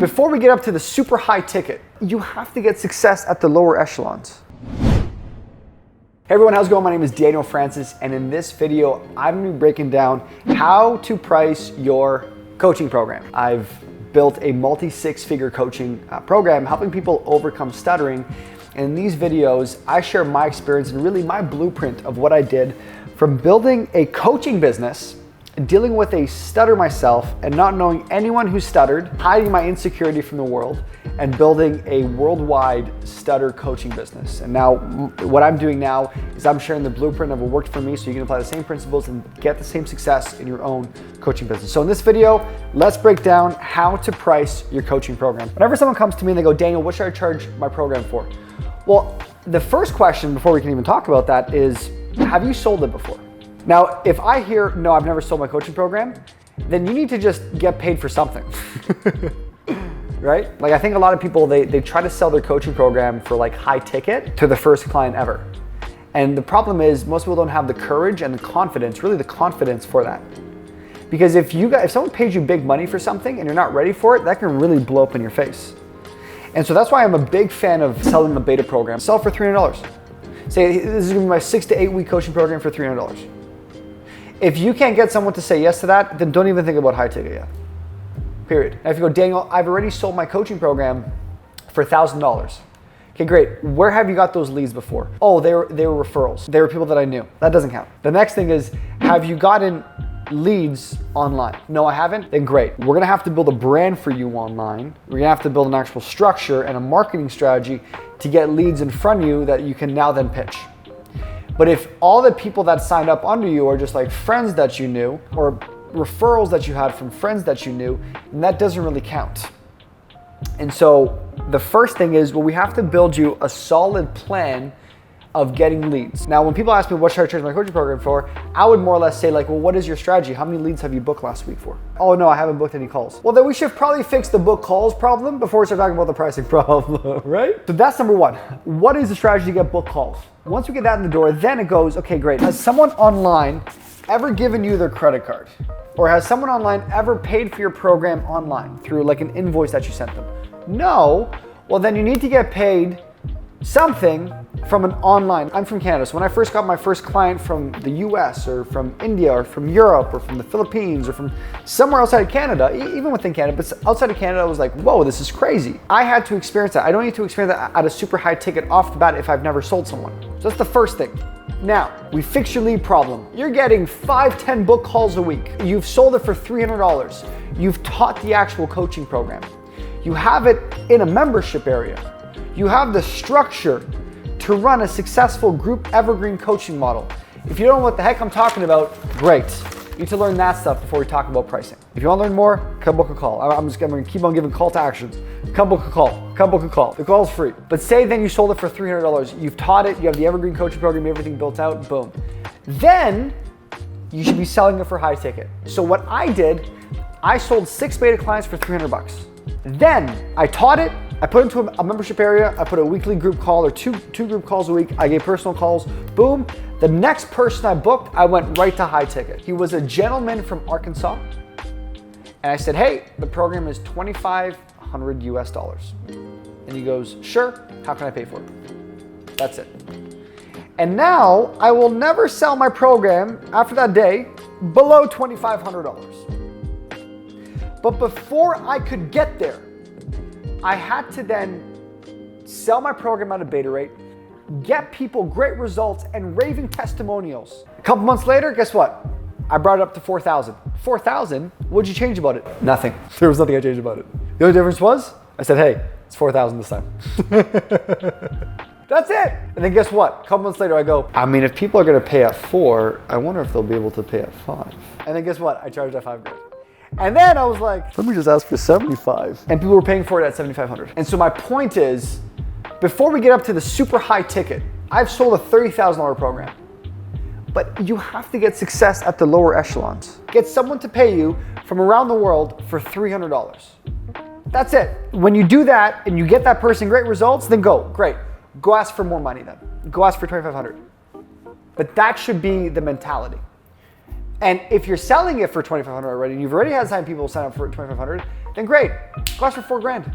Before we get up to the super high ticket, you have to get success at the lower echelons. Hey everyone, how's it going? My name is Daniel Francis, and in this video, I'm gonna be breaking down how to price your coaching program. I've built a multi-six-figure coaching program helping people overcome stuttering. And in these videos, I share my experience and really my blueprint of what I did from building a coaching business, dealing with a stutter myself and not knowing anyone who stuttered, hiding my insecurity from the world, and building a worldwide stutter coaching business. And now what I'm doing now is I'm sharing the blueprint of what worked for me so you can apply the same principles and get the same success in your own coaching business. So in this video, let's break down how to price your coaching program. Whenever someone comes to me and they go, Daniel, what should I charge my program for? Well, the first question before we can even talk about that is, have you sold it before? Now, if I hear, no, I've never sold my coaching program, then you need to just get paid for something, right? Like I think a lot of people, they try to sell their coaching program for like high ticket to the first client ever. And the problem is most people don't have the courage and the confidence, really the confidence for that. Because if someone pays you big money for something and you're not ready for it, that can really blow up in your face. And so that's why I'm a big fan of selling a beta program. Sell for $300. Say, this is gonna be my 6 to 8 week coaching program for $300. If you can't get someone to say yes to that, then don't even think about high ticket yet, period. Now if you go, Daniel, I've already sold my coaching program for $1,000. Okay, great. Where have you got those leads before? Oh, they were referrals. They were people that I knew. That doesn't count. The next thing is, have you gotten leads online? No, I haven't. Then great. We're gonna have to build a brand for you online. We're gonna have to build an actual structure and a marketing strategy to get leads in front of you that you can now then pitch. But if all the people that signed up under you are just like friends that you knew or referrals that you had from friends that you knew, then that doesn't really count. And so the first thing is, well, we have to build you a solid plan of getting leads. Now, when people ask me what should I charge my coaching program for, I would more or less say like, well, what is your strategy? How many leads have you booked last week for? Oh no, I haven't booked any calls. Well, then we should probably fix the book calls problem before we start talking about the pricing problem, right? So that's number one. What is the strategy to get book calls? Once we get that in the door, then it goes, okay, great. Has someone online ever given you their credit card? Or has someone online ever paid for your program online through like an invoice that you sent them? No, well then you need to get paid something from an online. I'm from Canada, so when I first got my first client from the US or from India or from Europe or from the Philippines or from somewhere outside of Canada, even within Canada, but outside of Canada, I was like, whoa, this is crazy. I had to experience that. I don't need to experience that at a super high ticket off the bat if I've never sold someone. So that's the first thing. Now, we fix your lead problem. You're getting 5-10 book calls a week. You've sold it for $300. You've taught the actual coaching program. You have it in a membership area. You have the structure to run a successful group evergreen coaching model. If you don't know what the heck I'm talking about, great. You need to learn that stuff before we talk about pricing. If you want to learn more, come book a call. I'm going to keep on giving call to actions. Come book a call. Come book a call. The call is free. But say then you sold it for $300. You've taught it. You have the evergreen coaching program, everything built out. Boom. Then you should be selling it for high ticket. So what I did, I sold 6 beta clients for $300. Then I taught it. I put into a membership area. I put a weekly group call or two group calls a week. I gave personal calls. Boom. The next person I booked, I went right to high ticket. He was a gentleman from Arkansas. And I said, hey, the program is $2,500 US. And he goes, sure. How can I pay for it? That's it. And now I will never sell my program after that day below $2,500. But before I could get there, I had to then sell my program at a beta rate, get people great results and raving testimonials. A couple months later, guess what? I brought it up to 4,000. 4,000? What'd you change about it? Nothing. There was nothing I changed about it. The only difference was, I said, hey, it's 4,000 this time. That's it. And then guess what? A couple months later, I go, I mean, if people are gonna pay at 4, I wonder if they'll be able to pay at 5. And then guess what? I charged at $5,000. And then I was like, let me just ask for 75. And people were paying for it at 7,500. And so my point is, before we get up to the super high ticket, I've sold a $30,000 program. But you have to get success at the lower echelons. Get someone to pay you from around the world for $300. That's it. When you do that and you get that person great results, then go, great. Go ask for more money then. Go ask for 2,500. But that should be the mentality. And if you're selling it for $2,500 already, and you've already had some people sign up for $2,500, then great. Go ask for 4 grand.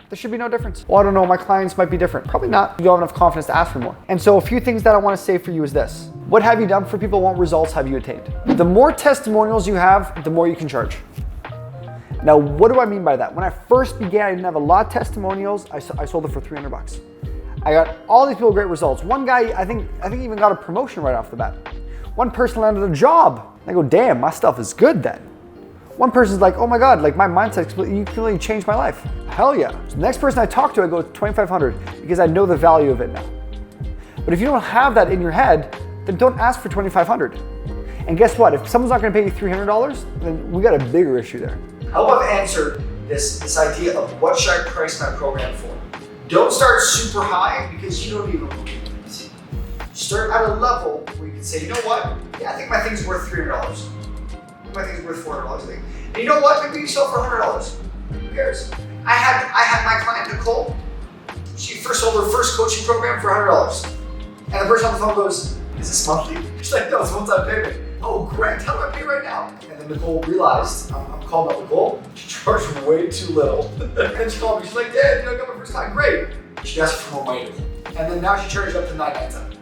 There should be no difference. Well, I don't know, my clients might be different. Probably not. You don't have enough confidence to ask for more. And so a few things that I want to say for you is this. What have you done for people? What results have you attained? The more testimonials you have, the more you can charge. Now, what do I mean by that? When I first began, I didn't have a lot of testimonials. I sold it for 300 bucks. I got all these people great results. One guy, I think even got a promotion right off the bat. One person landed a job. I go, damn, my stuff is good then. One person's like, oh my God, like my mindset completely changed my life. Hell yeah. So the next person I talk to, I go 2,500 because I know the value of it now. But if you don't have that in your head, then don't ask for 2,500. And guess what? If someone's not gonna pay you $300, then we got a bigger issue there. I hope I've answered this idea of what should I price my program for. Don't start super high because you don't even believe it. Start at a level where you can say, you know what? Yeah, I think my thing's worth $300. My thing's worth $400, I think. And you know what? Maybe you sell for $100. Who cares? I had my client Nicole. She first sold her first coaching program for $100. And the person on the phone goes, "Is this monthly?" She's like, "No, it's one-time payment." "Oh, great. How do I pay right now?" And then Nicole realized, I'm calling up Nicole. She charged way too little. And then she called me. She's like, "Dad, I got my first client. Great." She asked for more money. And then now she charged up to $997.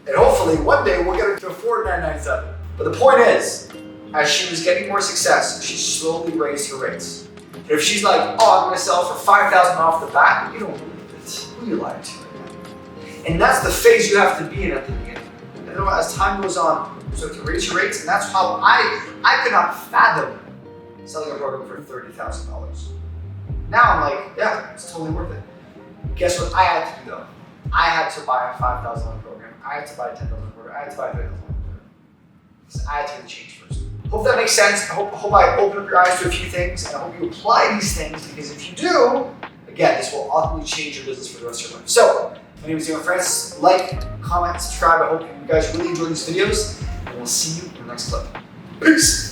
And hopefully one day we'll get her to afford $997. But the point is, as she was getting more success, she slowly raised her rates. And if she's like, "Oh, I'm gonna sell for $5,000 off the bat," you don't believe it. Who are you lying to right now? And that's the phase you have to be in at the beginning. And then as time goes on, so to raise your rates, and that's how I could not fathom selling a program for $30,000. Now I'm like, yeah, it's totally worth it. Guess what I had to do though? I had to buy a $5,000 program. I had to buy a $10,000 program. I had to buy a $30,000 program. Because I had to change first. Hope that makes sense. I hope I open up your eyes to a few things, and I hope you apply these things, because if you do, again, this will ultimately change your business for the rest of your life. So, my name is Daniel Francis. Like, comment, subscribe. I hope you guys really enjoy these videos, and we'll see you in the next clip. Peace.